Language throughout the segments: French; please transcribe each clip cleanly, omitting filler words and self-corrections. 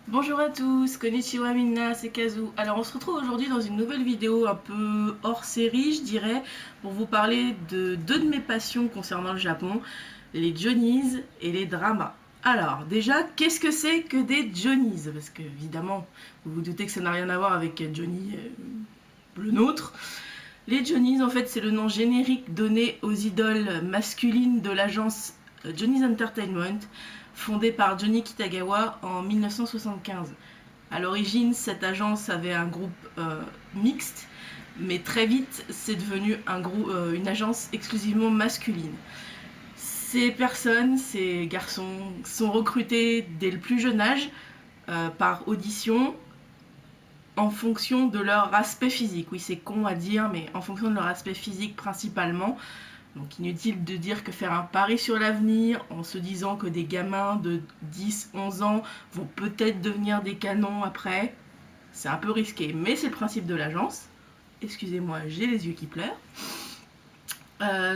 Bonjour à tous, konnichiwa minna, c'est Kazu. Alors on se retrouve aujourd'hui dans une nouvelle vidéo un peu hors série, je dirais, pour vous parler de deux de mes passions concernant le Japon, les Johnnies et les dramas. Alors déjà, qu'est-ce que c'est que des Johnnies? Parce que évidemment, vous vous doutez que ça n'a rien à voir avec Johnny le nôtre. Les Johnnies, en fait, c'est le nom générique donné aux idoles masculines de l'agence Johnny's Entertainment, fondée par Johnny Kitagawa en 1975. À l'origine, cette agence avait un groupe mixte, mais très vite, c'est devenu une agence exclusivement masculine. Ces personnes, ces garçons, sont recrutés dès le plus jeune âge par audition en fonction de leur aspect physique. Oui, c'est con à dire, mais en fonction de leur aspect physique principalement. Donc inutile de dire que faire un pari sur l'avenir en se disant que des gamins de 10-11 ans vont peut-être devenir des canons après, c'est un peu risqué. Mais c'est le principe de l'agence. Excusez-moi, j'ai les yeux qui pleurent.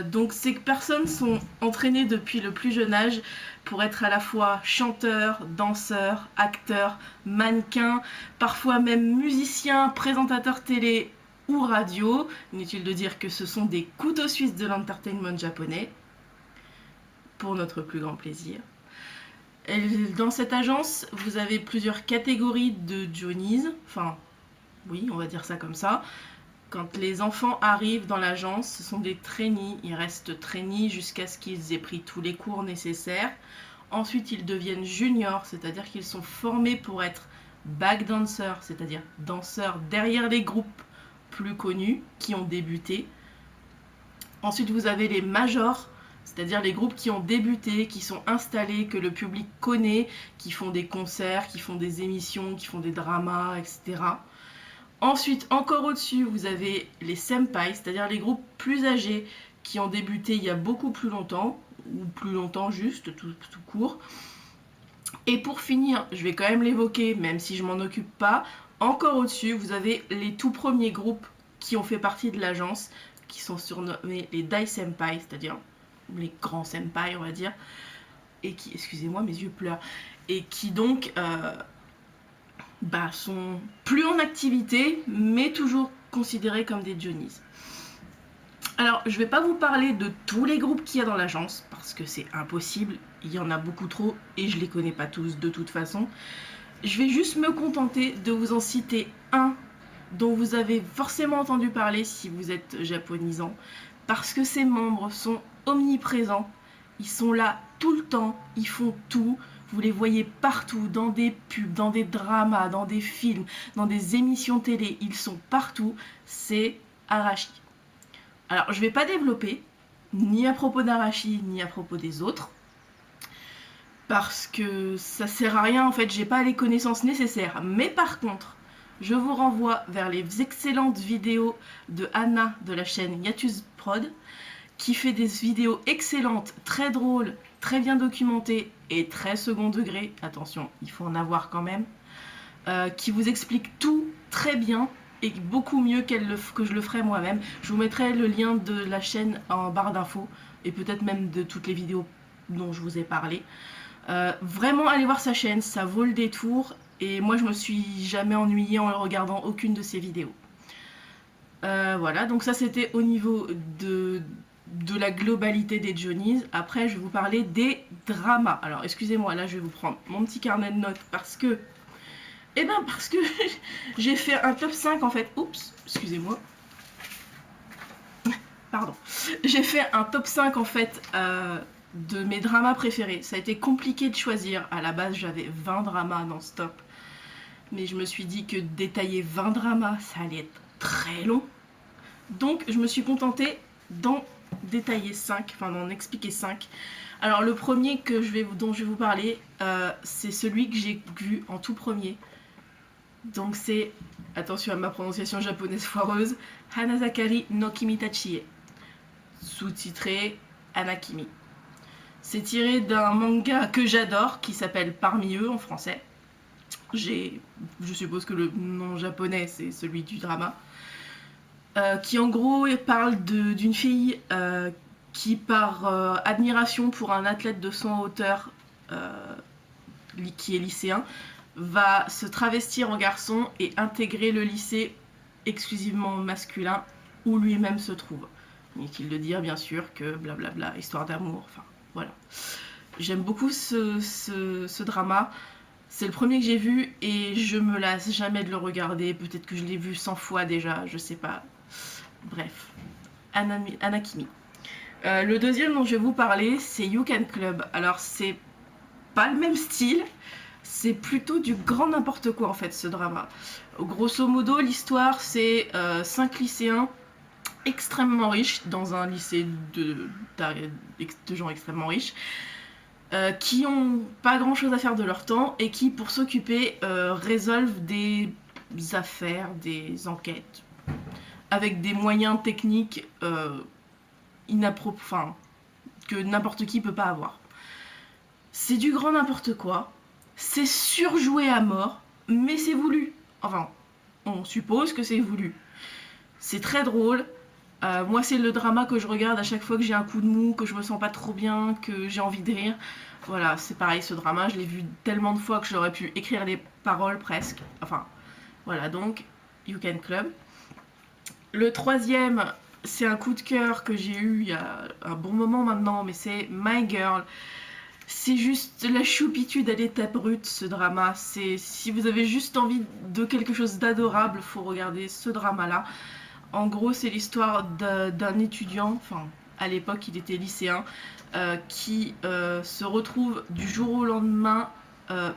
Donc ces personnes sont entraînées depuis le plus jeune âge pour être à la fois chanteurs, danseurs, acteurs, mannequins, parfois même musiciens, présentateurs télé ou radio. Inutile de dire que ce sont des couteaux suisses de l'entertainment japonais, pour notre plus grand plaisir. Et dans cette agence, vous avez plusieurs catégories de Johnnies, enfin oui, on va dire ça comme ça. Quand les enfants arrivent dans l'agence, ce sont des trainees. Ils restent trainees jusqu'à ce qu'ils aient pris tous les cours nécessaires. Ensuite, ils deviennent juniors, c'est-à-dire qu'ils sont formés pour être back dancers, c'est-à-dire danseurs derrière les groupes plus connus qui ont débuté. Ensuite, vous avez les majors, c'est-à-dire les groupes qui ont débuté, qui sont installés, que le public connaît, qui font des concerts, qui font des émissions, qui font des dramas, etc. Ensuite, encore au-dessus, vous avez les senpai, c'est-à-dire les groupes plus âgés qui ont débuté il y a beaucoup plus longtemps, ou plus longtemps juste, tout court. Et pour finir, je vais quand même l'évoquer, même si je m'en occupe pas, encore au-dessus, vous avez les tout premiers groupes qui ont fait partie de l'agence, qui sont surnommés les Dai Senpai, c'est-à-dire les grands senpai, on va dire, et qui, excusez-moi, mes yeux pleurent, et qui donc sont plus en activité, mais toujours considérés comme des Johnnies. Alors, je vais pas vous parler de tous les groupes qu'il y a dans l'agence, parce que c'est impossible, il y en a beaucoup trop, et je les connais pas tous de toute façon. Je vais juste me contenter de vous en citer un dont vous avez forcément entendu parler si vous êtes japonisant, parce que ses membres sont omniprésents, ils sont là tout le temps, ils font tout, vous les voyez partout, dans des pubs, dans des dramas, dans des films, dans des émissions télé, ils sont partout, c'est Arashi. Alors je vais pas développer, ni à propos d'Arashi, ni à propos des autres, parce que ça sert à rien en fait, j'ai pas les connaissances nécessaires. Mais par contre, je vous renvoie vers les excellentes vidéos de Anna de la chaîne Yatus Prod, qui fait des vidéos excellentes, très drôles, très bien documentées et très second degré, attention, il faut en avoir quand même, qui vous explique tout très bien et beaucoup mieux que je le ferai moi-même. Je vous mettrai le lien de la chaîne en barre d'infos et peut-être même de toutes les vidéos dont je vous ai parlé. Vraiment, allez voir sa chaîne, ça vaut le détour. Et moi, je me suis jamais ennuyée en regardant aucune de ses vidéos. Voilà, donc ça c'était au niveau de la globalité des Johnnies. Après, je vais vous parler des dramas. Alors, excusez-moi, là, je vais vous prendre mon petit carnet de notes parce que... parce que j'ai fait un top 5 en fait. Oups, excusez-moi. Pardon. J'ai fait un top 5 en fait de mes dramas préférés. Ça a été compliqué de choisir. À la base, j'avais 20 dramas non-stop. Mais je me suis dit que détailler 20 dramas, ça allait être très long. Donc, je me suis contentée d'en détailler 5, enfin d'en expliquer 5. Alors, le premier dont je vais vous parler, c'est celui que j'ai vu en tout premier. Donc, c'est, attention à ma prononciation japonaise foireuse, Hanazakari no Kimitachi, sous-titré Anakimi. C'est tiré d'un manga que j'adore, qui s'appelle Parmi eux en français. Je suppose que le nom japonais, c'est celui du drama. Qui en gros parle d'une fille qui, par admiration pour un athlète de son hauteur qui est lycéen, va se travestir en garçon et intégrer le lycée exclusivement masculin où lui-même se trouve. Inutile de dire bien sûr que blablabla, histoire d'amour, enfin voilà. J'aime beaucoup ce drama. C'est le premier que j'ai vu et je me lasse jamais de le regarder. Peut-être que je l'ai vu 100 fois déjà, je sais pas. Bref, Hanakimi. Le deuxième dont je vais vous parler, c'est You Can Club. Alors c'est pas le même style, c'est plutôt du grand n'importe quoi en fait ce drama. Grosso modo, l'histoire c'est 5 lycéens extrêmement riches dans un lycée de gens extrêmement riches. Qui ont pas grand chose à faire de leur temps et qui, pour s'occuper, résolvent des affaires, des enquêtes, avec des moyens techniques que n'importe qui peut pas avoir. C'est du grand n'importe quoi, c'est surjoué à mort, mais c'est voulu. Enfin, on suppose que c'est voulu. C'est très drôle. Moi, c'est le drama que je regarde à chaque fois que j'ai un coup de mou, que je me sens pas trop bien, que j'ai envie de rire. Voilà, c'est pareil, ce drama, je l'ai vu tellement de fois que j'aurais pu écrire les paroles presque. Enfin, voilà, donc, You Can Club. Le troisième, c'est un coup de cœur que j'ai eu il y a un bon moment maintenant, mais c'est My Girl. C'est juste la choupitude à l'état brut, ce drama. Si vous avez juste envie de quelque chose d'adorable, faut regarder ce drama-là. En gros, c'est l'histoire d'un étudiant, enfin, à l'époque, il était lycéen, qui se retrouve du jour au lendemain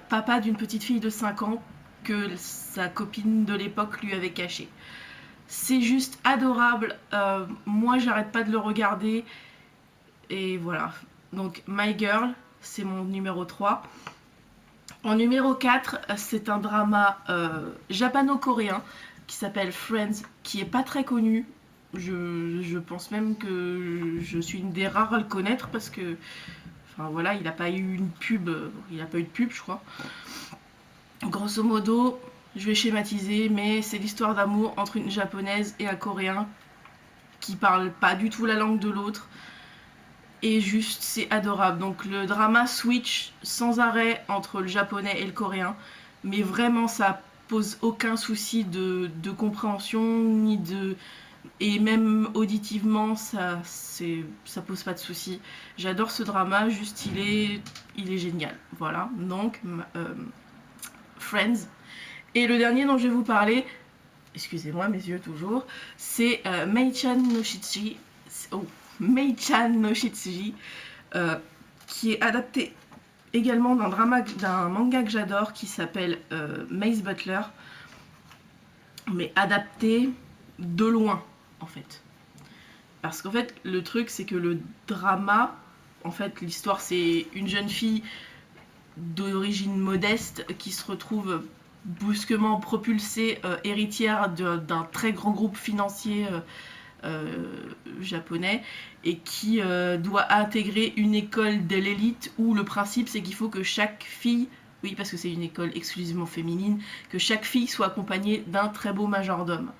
papa d'une petite fille de 5 ans que sa copine de l'époque lui avait cachée. C'est juste adorable. Moi, j'arrête pas de le regarder. Et voilà. Donc, My Girl, c'est mon numéro 3. En numéro 4, c'est un drama japano-coréen qui s'appelle Friends, qui est pas très connu. Je pense même que je suis une des rares à le connaître parce que, enfin voilà, il n'a pas eu une pub, il n'a pas eu de pub, je crois. Grosso modo, je vais schématiser, mais c'est l'histoire d'amour entre une japonaise et un coréen qui parlent pas du tout la langue de l'autre. Et juste, c'est adorable. Donc le drama switch sans arrêt entre le japonais et le coréen, mais vraiment ça pose aucun souci de compréhension ni de, et même auditivement ça pose pas de souci. J'adore ce drama, juste il est génial. Voilà, donc Friends. Et le dernier dont je vais vous parler, excusez-moi mes yeux toujours, c'est Mei-chan no Shichi. Oh, Mei-chan no Shitsuji, qui est adapté également d'un manga que j'adore qui s'appelle Maze Butler, mais adapté de loin en fait. Parce qu'en fait le truc c'est que le drama, en fait l'histoire c'est une jeune fille d'origine modeste qui se retrouve brusquement propulsée héritière d'un très grand groupe financier japonais et qui doit intégrer une école de l'élite où le principe c'est qu'il faut que chaque fille, oui parce que c'est une école exclusivement féminine, que chaque fille soit accompagnée d'un très beau majordome.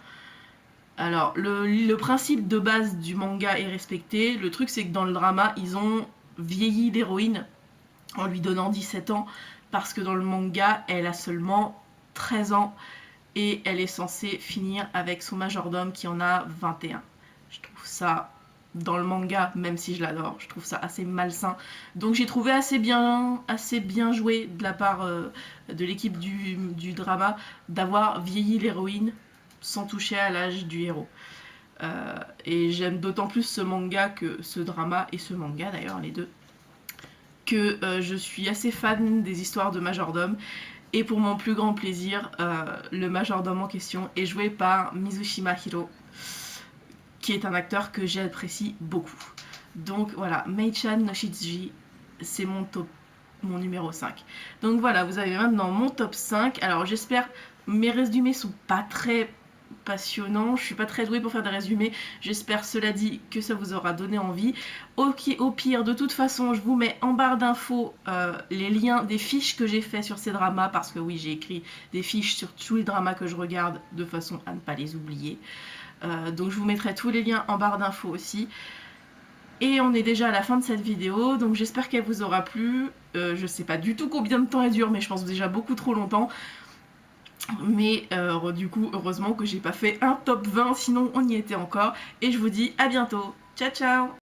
Alors le principe de base du manga est respecté, le truc c'est que dans le drama ils ont vieilli l'héroïne en lui donnant 17 ans parce que dans le manga elle a seulement 13 ans et elle est censée finir avec son majordome qui en a 21. Je trouve ça, dans le manga, même si je l'adore, je trouve ça assez malsain. Donc j'ai trouvé assez bien joué de la part de l'équipe du drama d'avoir vieilli l'héroïne sans toucher à l'âge du héros. Et j'aime d'autant plus ce manga que ce drama, et ce manga d'ailleurs, les deux, que je suis assez fan des histoires de majordome. Et pour mon plus grand plaisir, le majordome en question est joué par Mizushima Hiro, qui est un acteur que j'apprécie beaucoup. Donc voilà, Mei-chan no Shitsuji, c'est mon numéro 5. Donc voilà, vous avez maintenant mon top 5. Alors j'espère, mes résumés sont pas très passionnants, je suis pas très douée pour faire des résumés. J'espère, cela dit, que ça vous aura donné envie. Au pire, de toute façon, je vous mets en barre d'infos les liens des fiches que j'ai fait sur ces dramas, parce que oui, j'ai écrit des fiches sur tous les dramas que je regarde de façon à ne pas les oublier. Donc je vous mettrai tous les liens en barre d'infos aussi. Et on est déjà à la fin de cette vidéo, donc j'espère qu'elle vous aura plu. Je sais pas du tout combien de temps elle dure, mais je pense déjà beaucoup trop longtemps. Mais du coup, heureusement que j'ai pas fait un top 20, sinon on y était encore. Et je vous dis à bientôt. Ciao ciao!